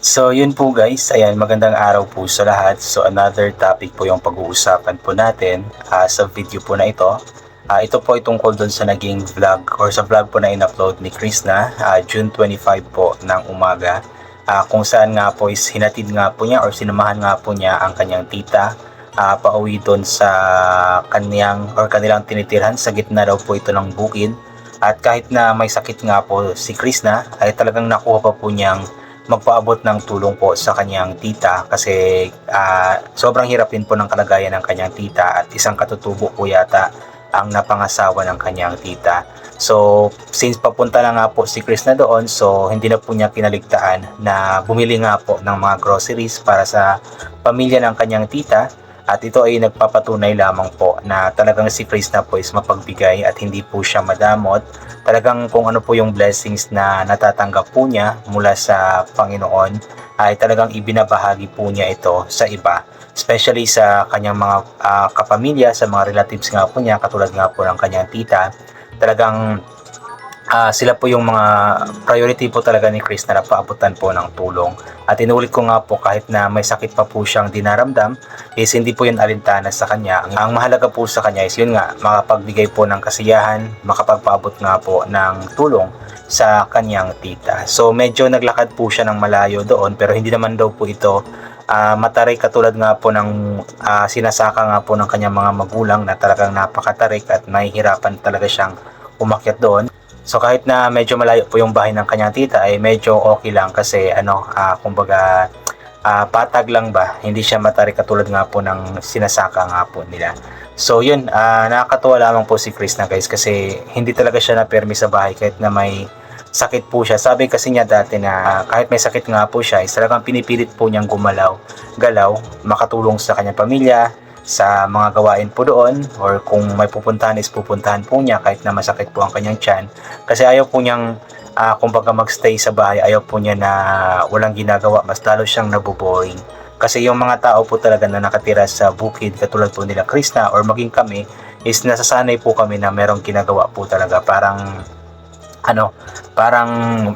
So yun po guys, ayan magandang araw po sa lahat. So another topic po yung pag-uusapan po natin sa video po na ito. Ito po ay tungkol doon sa naging vlog or sa vlog po na in-upload ni Krishna June 25 po ng umaga. Kung saan nga po is hinatid nga po niya or sinamahan nga po niya ang kanyang tita pauwi doon sa kanilang tinitirhan. Sa gitna daw po ito ng bukid. At kahit na may sakit nga po si Krishna ay talagang nakuha pa po niyang magpaabot ng tulong po sa kanyang tita kasi sobrang hirap din po ng kalagayan ng kanyang tita at isang katutubo po yata ang napangasawa ng kanyang tita. So since papunta na nga po si Krishna doon, so hindi na po niya kinaligtaan na bumili nga po ng mga groceries para sa pamilya ng kanyang tita. At ito ay nagpapatunay lamang po na talagang si Krishna po is mapagbigay at hindi po siya madamot. Talagang kung ano po yung blessings na natatanggap po niya mula sa Panginoon ay talagang ibinabahagi po niya ito sa iba. Especially sa kanyang mga kapamilya, sa mga relatives nga po niya, katulad nga po ng kanyang tita. Talagang sila po yung mga priority po talaga ni Chris na napaabutan po ng tulong. At inulit ko nga po kahit na may sakit pa po siyang dinaramdam is hindi po yun alintana sa kanya. Ang mahalaga po sa kanya is yun nga, makapagbigay po ng kasiyahan, makapagpaabot nga po ng tulong sa kanyang tita. So medyo naglakad po siya ng malayo doon pero hindi naman daw po ito matarik katulad nga po ng sinasaka nga po ng kanyang mga magulang na talagang napakatarik at mahihirapan talaga siyang umakyat doon. So kahit na medyo malayo po yung bahay ng kanyang tita ay medyo okay lang kasi kumbaga patag lang ba, hindi siya matarik katulad nga po ng sinasaka nga po nila. So yun, nakakatuwa lamang po si Chris na guys kasi hindi talaga siya napermi sa bahay kahit na may sakit po siya. Sabi kasi niya dati na kahit may sakit nga po siya is talagang pinipilit po niyang galaw, makatulong sa kanyang pamilya, sa mga gawain po doon, or kung may pupuntahan is pupuntahan po niya kahit na masakit po ang kanyang tiyan kasi ayaw po niyang kumbaga magstay sa bahay, ayaw po niya na walang ginagawa, mas lalo siyang naboboring kasi yung mga tao po talaga na nakatira sa bukid katulad po nila Krishna or maging kami is nasasanay po kami na merong ginagawa po talaga, parang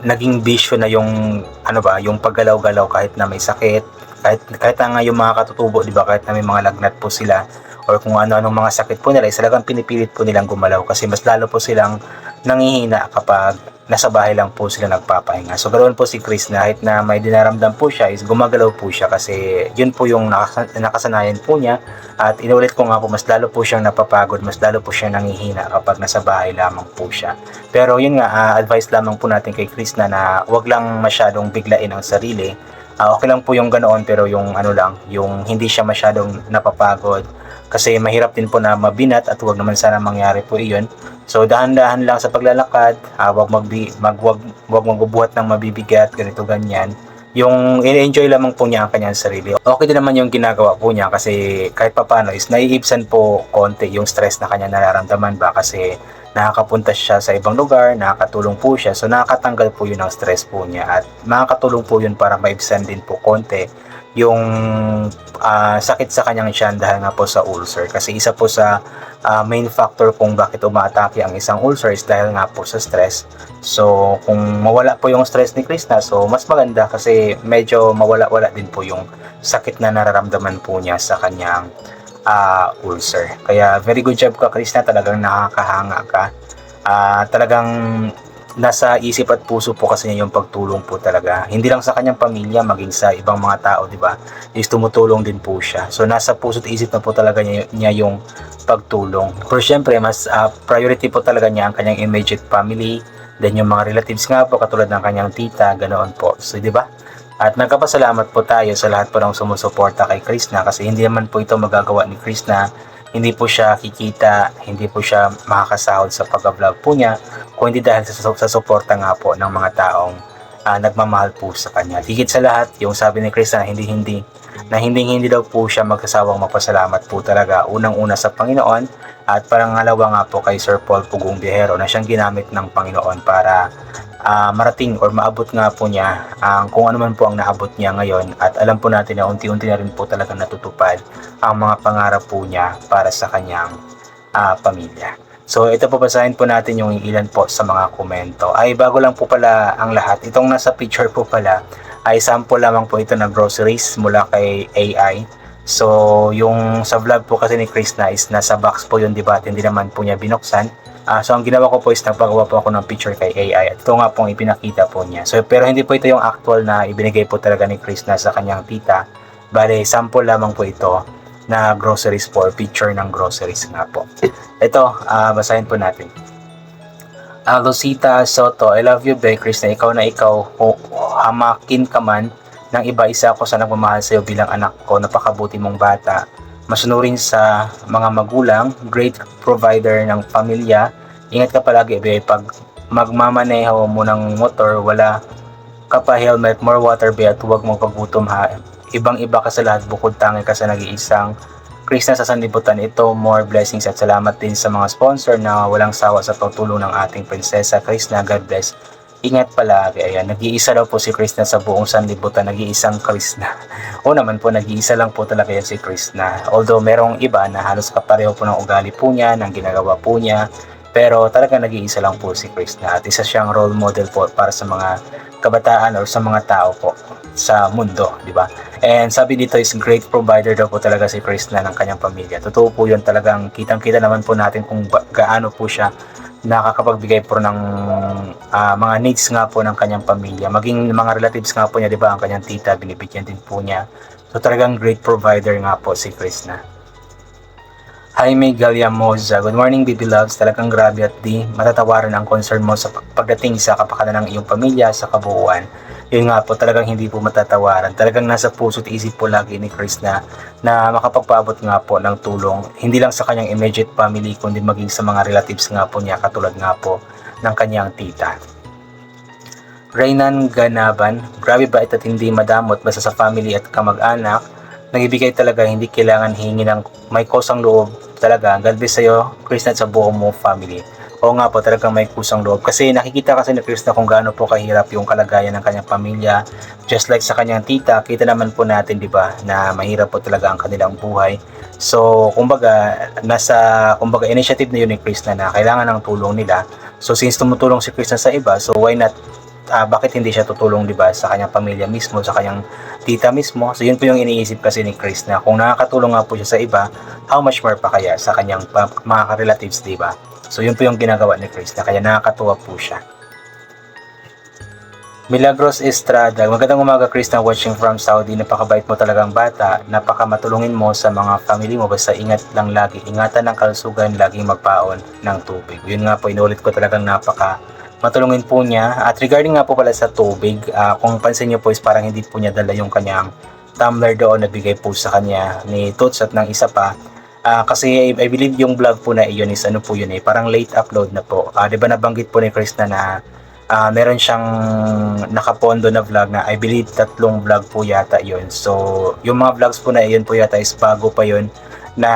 naging bisyo na yung yung paggalaw-galaw kahit na may sakit, kahit nga yung mga katutubo, di ba, kahit na may mga lagnat po sila or kung ano-anong mga sakit po nila, talagang pinipilit po nilang gumalaw kasi mas lalo po silang nangihina kapag nasa bahay lang po sila nagpapahinga. So ganoon po si Chris na kahit na may dinaramdam po siya is gumagalaw po siya kasi yun po yung nakasanayan po niya. At inulit ko nga po, mas lalo po siyang napapagod, mas lalo po siyang nangihina kapag nasa bahay lamang po siya. Pero yun nga, advice lamang po natin kay Chris na wag lang masyadong biglain ang sarili. Okay lang po yung ganoon pero yung yung hindi siya masyadong napapagod kasi mahirap din po na mabinat at wag naman sana mangyari po iyon. So dahan-dahan lang sa paglalakad, wag magbubuhat ng mabibigat, ganito ganyan. Yung i-enjoy lamang po niya ang kanyang sarili. Okay din naman yung ginagawa po niya kasi kahit papano is naiibsan po konti yung stress na kanya nararamdaman ba kasi nakakapunta siya sa ibang lugar, nakakatulong po siya. So nakakatanggal po yun ng stress po niya at makakatulong po yun para maibsan din po konti yung sakit sa kanyang tiyan dahil nga po sa ulcer. Kasi isa po sa main factor kung bakit umaatake ang isang ulcer is dahil nga po sa stress. So kung mawala po yung stress ni Krishna, so mas maganda kasi medyo mawala-wala din po yung sakit na nararamdaman po niya sa kanyang ulcer. Kaya very good job ka Krishna, talagang nakakahanga ka. Talagang nasa isip at puso po kasi niya yung pagtulong po talaga. Hindi lang sa kanyang pamilya, maging sa ibang mga tao, di ba? Is tumutulong din po siya. So nasa puso at isip na po talaga niya yung pagtulong. Pero syempre, mas priority po talaga niya ang kanyang immediate family, then yung mga relatives nga po katulad ng kanyang tita, ganoon po. So di ba? At nagpapasalamat po tayo sa lahat po ng sumusuporta kay Krishna kasi hindi naman po ito magagawa ni Krishna. Hindi po siya kikita, hindi po siya makakasahod sa pag-vlog po niya kung hindi dahil sa suporta nga po ng mga taong nagmamahal po sa kanya. Higit sa lahat, yung sabi ni Krishna na hindi daw po siya magsasawang magpasalamat po talaga unang-una sa Panginoon at pangalawa nga po kay Sir Paul Pugong Bihero na siyang ginamit ng Panginoon para marating or maabot nga po niya kung ano man po ang naabot niya ngayon. At alam po natin na unti-unti na rin po talaga natutupad ang mga pangarap po niya para sa kanyang pamilya. So ito po, basahin po natin yung ilan po sa mga komento. Ay bago lang po pala ang lahat, itong nasa picture po pala ay sample lamang po ito ng groceries mula kay AI. So yung sa vlog po kasi ni Chris na is nasa box po yun, diba, at hindi naman po niya binuksan. So ang ginawa ko po is nagpagawa po ako ng picture kay AI at ito nga pong ipinakita po niya. So pero hindi po ito yung actual na ibinigay po talaga ni Chris na sa kanyang tita. Bale, sample lamang po ito na groceries po, picture ng groceries nga po. Ito, basahin po natin. Rosita Soto, I love you, be, Chris, na ikaw, hamakin ka man ng iba, isa ako sa nagmamahal sa iyo bilang anak ko, napakabuti mong bata, masunurin sa mga magulang, great provider ng pamilya, ingat ka palagi, be, pag magmamaneho mo ng motor, wala ka pa helmet, more water, be, at huwag mong pagutom ha, ibang iba ka sa lahat, bukod tangi ka sa nag-iisang Chris na sa sanlibutan. Ito, more blessings at salamat din sa mga sponsor na walang sawa sa pagtulong ng ating prinsesa Chris na, God bless. Ingat palagi. Ayan, nag-iisa daw po si Chris na sa buong sanlibutan, nag-iisang Chris na. O naman po, nag-iisa lang po talaga yan si Chris na. Although merong iba na halos kapareho po ng ugali po niya, ng ginagawa po niya, pero talaga nag-iisa lang po si Chris na, at isa siyang role model po para sa mga kabataan or sa mga tao po sa mundo, di ba? And sabi dito is great provider daw po talaga si Chris na ng kanyang pamilya. Totoo po yun, talagang kitang-kita naman po natin kung gaano po siya nakakapagbigay po ng mga needs nga po ng kanyang pamilya. Maging mga relatives nga po niya, di ba, ang kanyang tita, binibigyan din po niya. So talagang great provider nga po si Chris na. Jaime Galliamoza, good morning baby loves, talagang grabe at di matatawaran ang concern mo sa pagdating sa kapakanan ng iyong pamilya sa kabuuan. Yun nga po, talagang hindi po matatawaran. Talagang nasa puso't isip po lagi ni Chris na makapagpaabot nga po ng tulong, hindi lang sa kanyang immediate family, kundi maging sa mga relatives nga po niya, katulad nga po ng kanyang tita. Reynan Ganaban, grabe bait at hindi madamot basta sa family at kamag-anak. Nagbibigay talaga, hindi kailangan hingi ng may kusang loob talaga. God bless sa'yo, Chris, na sa buong mo family. Oo nga po, talagang may kusang loob. Kasi nakikita kasi ni Chris na kung gaano po kahirap yung kalagayan ng kanyang pamilya. Just like sa kanyang tita, kita naman po natin, di ba, na mahirap po talaga ang kanilang buhay. So, kumbaga, initiative na yun ni Chris na kailangan ng tulong nila. So, since tumutulong si Chris na sa iba, so why not bakit hindi siya tutulong, di ba, sa kanyang pamilya mismo, sa kanyang tita mismo. So yun po yung iniisip kasi ni Chris na kung nakakatulong nga po siya sa iba, how much more pa kaya sa kanyang mga relatives, di ba? So yun po yung ginagawa ni Chris na kaya nakakatuwa po siya. Milagros Estrada, magandang umaga Chris, na watching from Saudi. Napakabait mo talagang bata, napakamatulungin mo sa mga family mo, basta ingat lang lagi, ingatan ng kalusugan, laging magpaon ng tubig. Yun nga po, inulit ko, talagang matulungin po niya. At regarding nga po pala sa tubig, kung pansin niyo po is parang hindi po niya dala yung kanyang tumbler doon na bigay po sa kanya ni Toots at ng isa pa. Kasi I believe yung vlog po na iyon is po yun parang late upload na po. Di ba nabanggit po ni Chris na meron siyang nakapondo na vlog na I believe 3 vlog po yata yun. So yung mga vlogs po na iyon po yata is bago pa yun na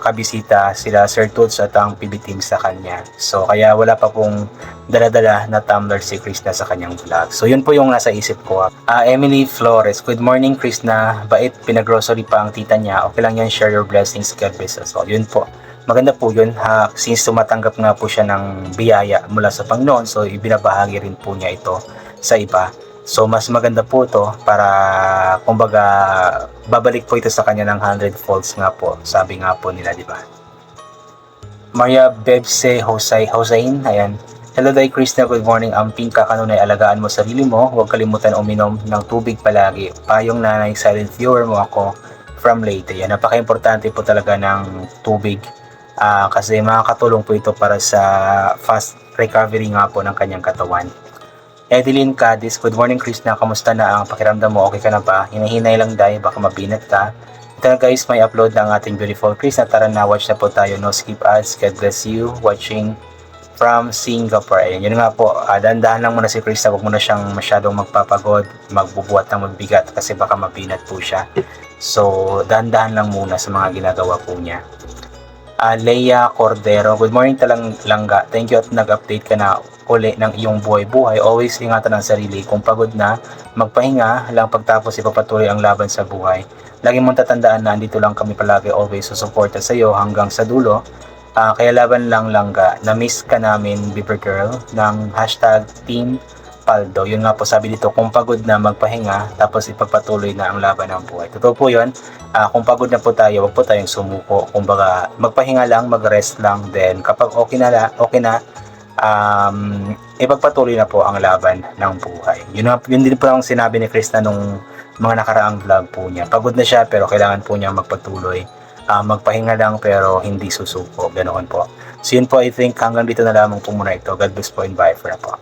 kabisita sila Sir Toots at ang PB team sa kanya. So kaya wala pa pong dala-dala na tumbler si Chris na sa kanyang vlog. So yun po yung nasa isip ko. Emily Flores, good morning Chris, na bait, pinag-grocery pa ang tita niya. Okay lang yan, share your blessings, God bless us all. Yun po, maganda po yun, since tumatanggap nga po siya ng biyaya mula sa Panginoon, so ibinabahagi rin po niya ito sa iba. So mas maganda po to para kumbaga babalik po ito sa kanya ng 100 folds nga po, sabi nga po nila, di ba? Maria Bebse Hossein, ayan. Hello day Chris, na good morning. Ang pingka kanunay, alagaan mo sarili mo, huwag kalimutan uminom ng tubig palagi. Payong nanay, silent viewer mo ako from Leyte. Yan, napaka-importante po talaga ng tubig kasi makakatulong po ito para sa fast recovery nga po ng kanyang katawan. Edeline Cadiz, good morning Chris, na kamusta na ang pakiramdam mo? Okay ka na ba? Hinahinay lang dahil baka mabinat ka. Ito na guys, may upload ng ating beautiful Chris na, tara na, watch na po tayo. No skip ads, God bless you, watching from Singapore. Ayan, yun nga po, dahan-dahan lang muna si Chris, na huwag muna siyang masyadong magpapagod, magbubuhat ng magbigat kasi baka mabinat po siya. So dahan-dahan lang muna sa mga ginagawa po niya. Leia Cordero, good morning Langga, thank you at nag-update ka na uli ng iyong buhay-buhay. Always ingatan ang sarili, kung pagod na, magpahinga lang, pagtapos ipapatuloy ang laban sa buhay. Lagi mong tatandaan na andito lang kami palagi, always susuporta sa iyo hanggang sa dulo. Kaya laban lang langga. Na-miss ka namin, Beaver Girl, ng hashtag Team Paldo. Yun nga po sabi dito, kung pagod na magpahinga, tapos ipagpatuloy na ang laban ng buhay. Totoo po yun. Kung pagod na po tayo, wag po tayong sumuko. Kumbaga, magpahinga lang, mag-rest lang. Then, kapag okay na, ipagpatuloy na po ang laban ng buhay. Yun din po ang sinabi ni Krista nung mga nakaraang vlog po niya. Pagod na siya, pero kailangan po niya magpatuloy. Magpahinga lang pero hindi susuko, ganoon po. So yun po, I think hanggang dito na lamang po muna ito. God bless po and bye for now po.